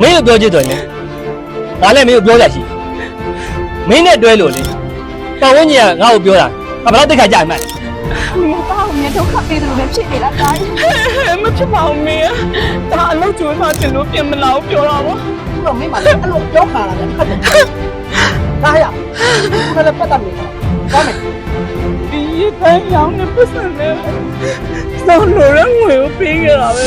မင်းကိုပြောချစ်တယ်လေငါလည်းမင်းကိုပြောရရှိမင်းနဲ့တွဲလို့လေပတ်ဝန်းကျင်ကငါ့ကိုပြောတာငါဘယ်တော့တိတ်ခါကြမှန်း မင်းဘာလို့မင်းဒုက္ခပေးတယ်လို့ဖြစ်နေလားတားမဖြစ်ပါဘူးမင်းဒါအလုပ်ကျွေးမှတင်လို့ပြင်မလာဘူးပြောတာပေါ့တော့မင်းမလည်းအဲ့လိုပြောခါလာတယ်ဟုတ်တယ်ဒါရဘယ်လိုပတ်တယ်ကောင်းမယ်ဒီပန်းရောင်းနေပတ်စံနဲ့သောလို့ရငွေကိုပေးကြတာပဲ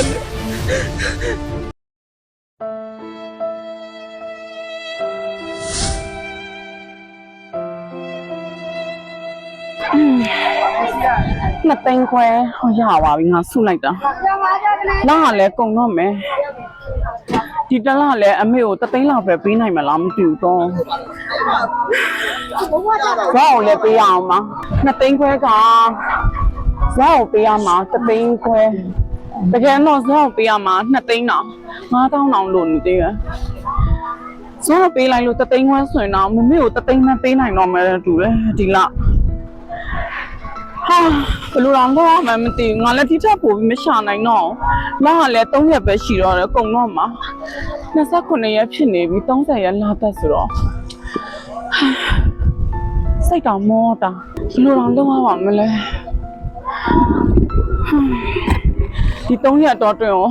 နှစ်သိန်းခွဲဟောရပါပြီငါဆုလိုက်တာလာကလည်းကုန်တော့မယ်ဒီတလားလည်းအမေကို3သိန်းလောက်ပဲပေးနိုင်မလားမသိဘူးတော့ဘာကိုလည်းပေးရအောင်မနှစ်သိန်းခွဲကဇောက်ပေးရမှာ3သိန်းခွဲတကယ်တော့ဇောက်ပေးရမှာ2သိန်းတော့9000တောင်လို့နေသေးတယ်ဇောက်ပေးလိုက်လို့3သိန်းခွဲဆိုရင်တော့မမေကို3သိန်းနဲ့ပေးနိုင်တော့မယ်တူတယ်ဒီလားဟာဘယ်လိုတော့တော့မှမသိငါလည်းဒီထက်ပိုပြီးမရှာနိုင်တော့လာကလည်း3ရက်ပဲရှိတော့တယ်ကုန်တော့မှာ29ရက်ဖြစ်နေပြီ30ရက်လာသက်ဆိုတော့စိတ်တောင်မောတာဘယ်လိုတော့လုပ်ရပါမလဲဒီ3ရက်တော့တွင်ရော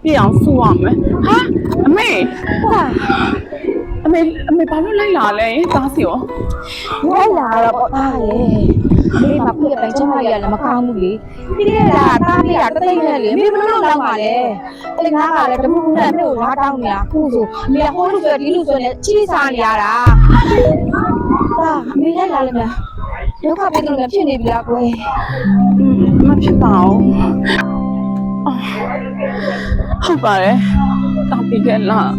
ပြည့်အောင်စုရမယ်ဟာအမေဟာအမေဘာလို့လိုက်လာလဲတားစီရောလိုက်လာတော့ပေါ့သားရေမိမပြည့်တိုင်းချမရလည်းမကောင်းဘူးလေပြီးခဲ့တာတားပြတာတသိမ့်နဲ့လေမိမလို့လောက်ပါလေအဲ့ငါကလည်းတမှုနဲ့မြို့ကိုလာတောင်းနေတာခုဆိုမိကဟိုးလို့ဆိုဒီလို့ဆိုနဲ့ချီးစားနေရတာတာမိလိုက်လာလည်းမလားဒုက္ခပေးတယ်လည်းဖြစ်နေပြီလားကွယ်မဖြစ်ပါဘူးဟုတ်ပါတယ်တားပြီးခဲ့လား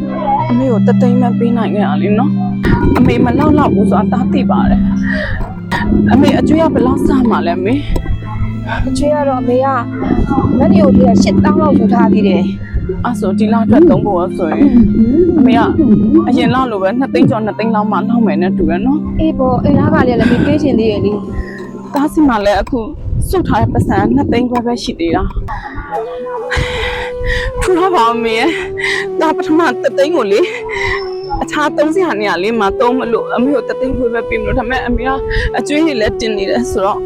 အမေကို3သိန်းမှပေးနိုင်ခဲ့ရလေနော်အမေမလောက်ဘူးဆိုတာတားသိပါတယ်အမေအကျွေးကဘယ်လောက်စမှာလဲမေအကျွေးကတော့အမေကမက်ဒီယိုလေး8000လောက်ယူထားသေးတယ်အဲ့ဆိုဒီလောက်အတွက်သုံးဖို့ဆိုရင်အမေကအရင်လောက်လိုပဲ2သိန်းကျော်2သိန်းလောက်မှလောက်မယ်နဲ့တူရနော်အေးပေါ့အိမ်သားကလည်းမေပေးချင်သေးရဲ့လေတားစီမှာလည်းအခုစုထားတဲ့ပတ်စံ2သိန်းခွဲပဲရှိသေးတာထူတော့ပါအမေဒါပထမ3သိန်းကိုလေအခြား30ဟာနေရာလေးမှာသုံးမလို့အမေကို3သိန်းခွဲပဲပြင်လို့ဒါပေမဲ့အမေကအကျွေးကြီးလည်းတင်နေတယ်ဆိုတော့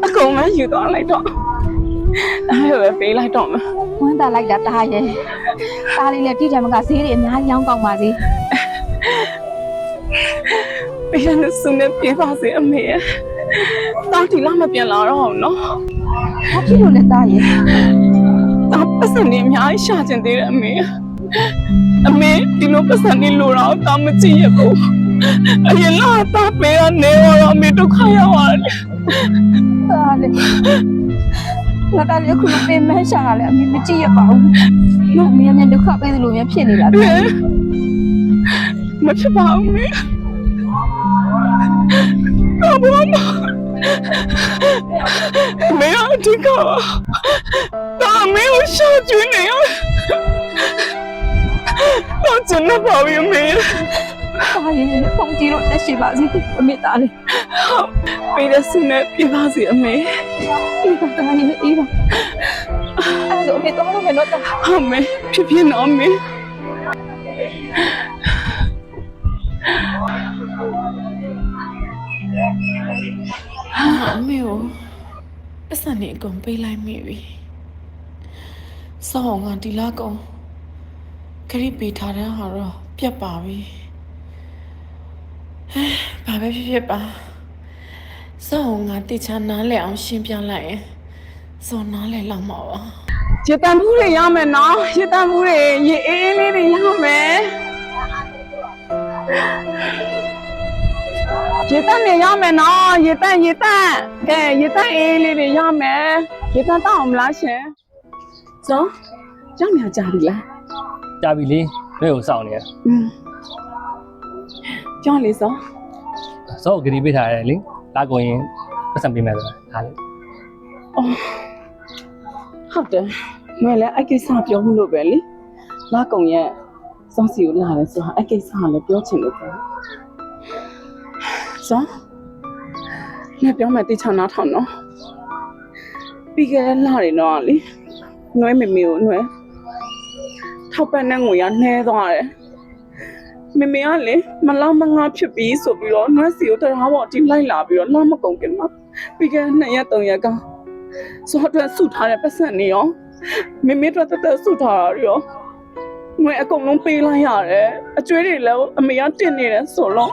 အကုန်မယူသွားလိုက်တော့အဲ့ပဲပေးလိုက်တော့မှာဝမ်းသာလိုက်တာတားရဲ့တားလေးလည်းတိကျမကဈေးတွေအများကြီးရောင်းကောင်းပါစေပေးရလို့စုနေပြေးပါစေအမေတားဒီလောက်မပြန်လာတော့ဘူးနော်ဘာဖြစ်လို့လဲတားရဲ့တားပတ်စံနေအများကြီးရှာကျင်သေးတယ်အမေဒီလိုပတ်စံနေလို့တော့တားမကြည့်ရဘူးအရင်လောက်တားပေးရနေတော့အမေဒုက္ခရောက်ရတယ်တားလေငါတားလေခုပေးမရှာရလဲအမေမကြည့်ရပါဘူးနော်အမေနဲ့ဒုက္ခပေးသလိုမျိုးဖြစ်နေတာမဖြစ်ပါဘူးမေဘာလို့မေအဒီကတော့မေကိုရှာကျွေးနေရတော့ကျန်ပါဘူးမေတားရဲ့ပုံကြည့်လို့တက်ရှိပါစေအမေတားလေပေးတဲ့ဆုနဲ့ပြပါစေအမေအေးပါတားရဲ့အေးပါအဲ့ဒါအမေတော့မလို့တားဟုတ်မေဖြစ်ဖြစ်နော်မေအမေကိုပတ်စံနေအကုန်ပေးလိုက်မိပြီစောင်းငါဒီလာကောင်ခရီးပေးထားတဲ့ဟာတော့ပြတ်ပါပြီဘာပဲဖြစ်ဖြစ်ပါစောင်းငါတိချာနားလဲအောင်ရှင်းပြလိုက်ရင်စောနားလဲလောက်မှာပါရေတံမှုတွေရမယ်နော်ရေတံမှုတွေရေအေးလေးတွေရမယ်ရေတန်းနေရမယ်နော်ရေတန်းကဲရေတန်းအေးလေးတွေရမယ်ရေတန်းတောက်အောင်မလားရှင်ဇောကြောက်မြကြပြီလားကြာပြီလေတွေ့ကိုစောင့်နေရကြောက်လေဇောစောဂရီပေးထားရတယ်လေလာကုန်ရင်ပတ်စံပေးမယ်ဆိုတာဟာလေအော်ဟုတ်တယ်ငါလည်းအကိစ္စပြောမှုလို့ပဲလေလာကုန်ရဲ့စောစီကိုလာတယ်ဆိုတာအကိစ္စလည်းပြောချင်လို့ပဲဇောငါပြောမယ်တိချာနားထောင်နော်ပြီးခဲ့တဲ့လတွေတော့လေနွဲမေမေကိုနွဲ ထောက်ပံ့တဲ့ငွေကနှဲသွားတယ်မေမေကလေမလောက်မငါဖြစ်ပြီးဆိုပြီးတော့နွမ်းစီကိုတရားပေါ်ဒီလိုက်လာပြီးတော့လောက်မကုန်ခင်မှာပြီးခဲ့2 ရက် 3 ရက်ကစောအတွက်စုထားတဲ့ပတ်စံနေရောမေမေတို့တက်စုထားတာရောငွေအကုန်လုံးပေးလိုက်ရတယ်အကျွေးတွေလည်းအမေကတင်နေတယ်ဆိုတော့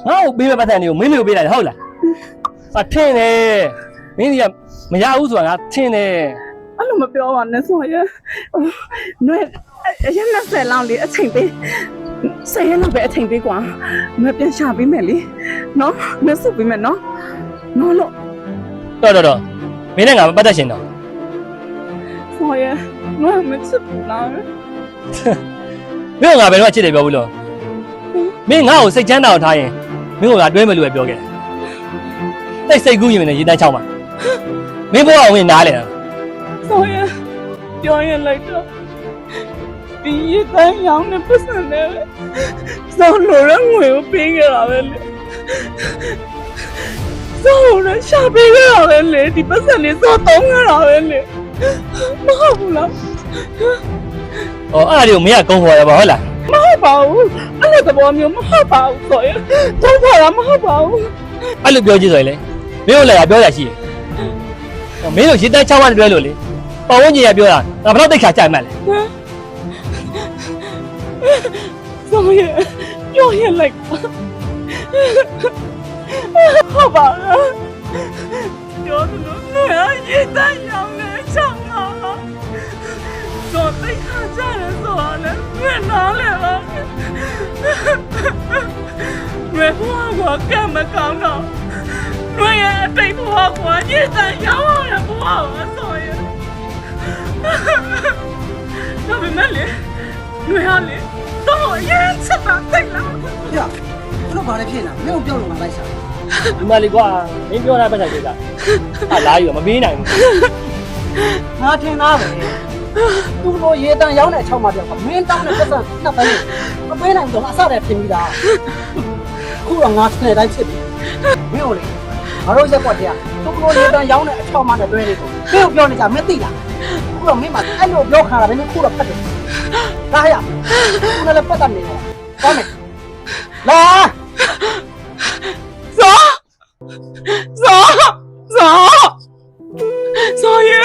ငါ့ကိုပေးမဲ့ပတ်စံတွေကိုမင်းမေကိုပေးလိုက်တယ်ဟုတ်လားအထင်တယ်မင်းကြီးကမရဘူးဆိုတာငါထင်တယ် အဲ့လိုမပြောပါနဲ့ဆိုရင်နွေအရင်20လောက်လေအချိန်ပေး10 ရက်လောက်ပဲအချိန်ပေးကွာနွေပြန်ရှာပေးမယ်လေနော်နွေစုပေးမယ်နော်လို့ တော့မင်းနဲ့ငါမပတ်သက်ရှင်တော့ ဆိုရင်နွေမချစ်ဘူးလား မင်းကငါဘယ်တော့ချစ်တယ်ပြောဘူးလို့မင်းငါ့ကိုစိတ်ချမ်းသာအောင်ထားရင်မင်းကငါတွဲမယ်လို့ပဲပြောခဲ့တယ်စိတ်ကူးရင်လည်းရေတန်းချောင်းပါမင်းဘဝကိုဝင်နားလေတာ ဆိုရင်ပြောရင်လိုက်တော့ဒီရတဲ့ရောင်းတဲ့ပတ်စံနဲ့စောလိုရငွေကိုပေးကြတာပဲလေစောရရှာပေးကြတာပဲလေဒီပတ်စံလေးစောသုံးကြတာပဲလေမဟုတ်ဘူးလား ဟောအဲ့ဒါတွေကိုမင်းကကုန်းခေါ်ရပါဟုတ်လား မဟုတ်ပါဘူးအဲ့လိုသဘောမျိုးမဟုတ်ပါဘူးဆိုရင်သုံးခေါ်တာမဟုတ်ပါဘူး အဲ့လိုပြောကြည့်ဆိုရင်လေမင်းတို့လည်းပြောရရှိတယ်မင်းတို့ရေတန်းချောင်းမှတွဲလို့လေပတ်ဝန်းကျင်ကပြောတာငါဘယ်တော့တိတ်ခါကြိုက်မှန်းလဲ ဆိုရင်ပြောရင်လိုက်ဟုတ်ပါလားပြောသလိုနဲ့ရေတန်းရောင်းနေချောင်းလာတော့တိတ်ခါကြတယ်ဆိုတော့လည်းမနာလေပါဘယ်ဘွားကကမကောင်းတော့ဘယ်ရဲ့အတိတ်ဘွားကရေတန်းရောင်းရဘွားကဆိုရင်ဒါပေမဲ့လေလွေဟာလေတော့ရင်ချက်တာတိတ်လား ပြဘလို့ဘာလဲဖြစ်နေတာမင်းကိုပြောလို့ငါလိုက်စား ဒီမလေးကွာမင်းပြောတာပဲဆိုင်ကြီးကဟာလာယူမပေးနိုင်ဘူး ငါထင်သားပဲသူ့လိုရေတန်ရောင်းတဲ့အချောင်းမပြောက်မင်းတောင်းတဲ့ပတ်စံနှစ်ပိုင်းမပေးနိုင်တော့အစတည်းပြင်ပြီးသားခုတော့ငါစနေတိုင်းဖြစ်ပြီမင်းကိုလေငါတို့ရက်ကွက်တည်းကသူ့လိုရေတန်ရောင်းတဲ့အချောင်းမနဲ့တွဲနေတော့မင်းကိုပြောနေကြမင်းသိလားခုတော့မင်းမအဲ့လိုပြောခါတာပဲမင်းခုတော့ဖတ်တယ်ဒါရခုလည်းပတ်တယ်နေတော့ကောင်းမယ်လာ ဆိုရင်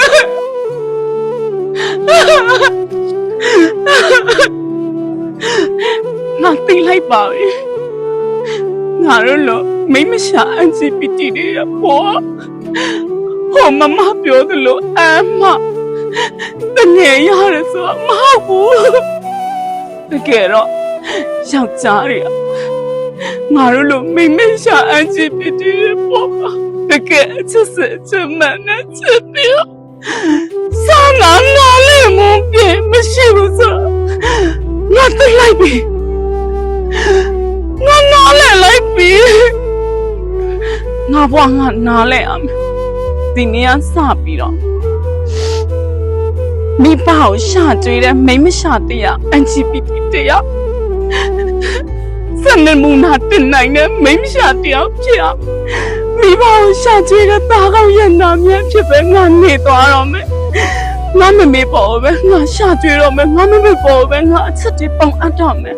ငါသိလိုက်ပါပြီငါတို့လို့မိမရှာ LGBT တွေပေါ့ဟိုမမပြောသလိုအမတကယ်ရတယ်ဆိုတော့မဟုတ်ဘူးတကယ်တော့ယောက်ျားတွေကငါတို့လို့မိမရှာ LGBT တွေပေါ့တကယ်ချစ်စချင်မှန်းနဲ့ချစ်ပြီးစာနာနာလေးမပြည့်မရှိဘူးဆိုငါသိလိုက်ပြီငါနားလဲလိုက်ပြီငါဘွားငါနားလဲအောင်ဒီနေ့ကစပြီးတော့မိဘကိုရှာကြွေးတဲ့မိမရှာတရား LGBT တရားစနေမူနာတင်နိုင်တဲ့မိမရှာတရားဖြစ်အောင်မိဘကိုရှာကြွေးတဲ့သားကောင်းရဲ့နာမည်ဖြစ်ပဲငါနေသွားတော့မယ်ငါမမေပေါ်ပဲငါရှာကြွေးတော့မယ်ငါမမေပေါ်ပဲငါအချက်တွေပုံအပ်တော့မယ်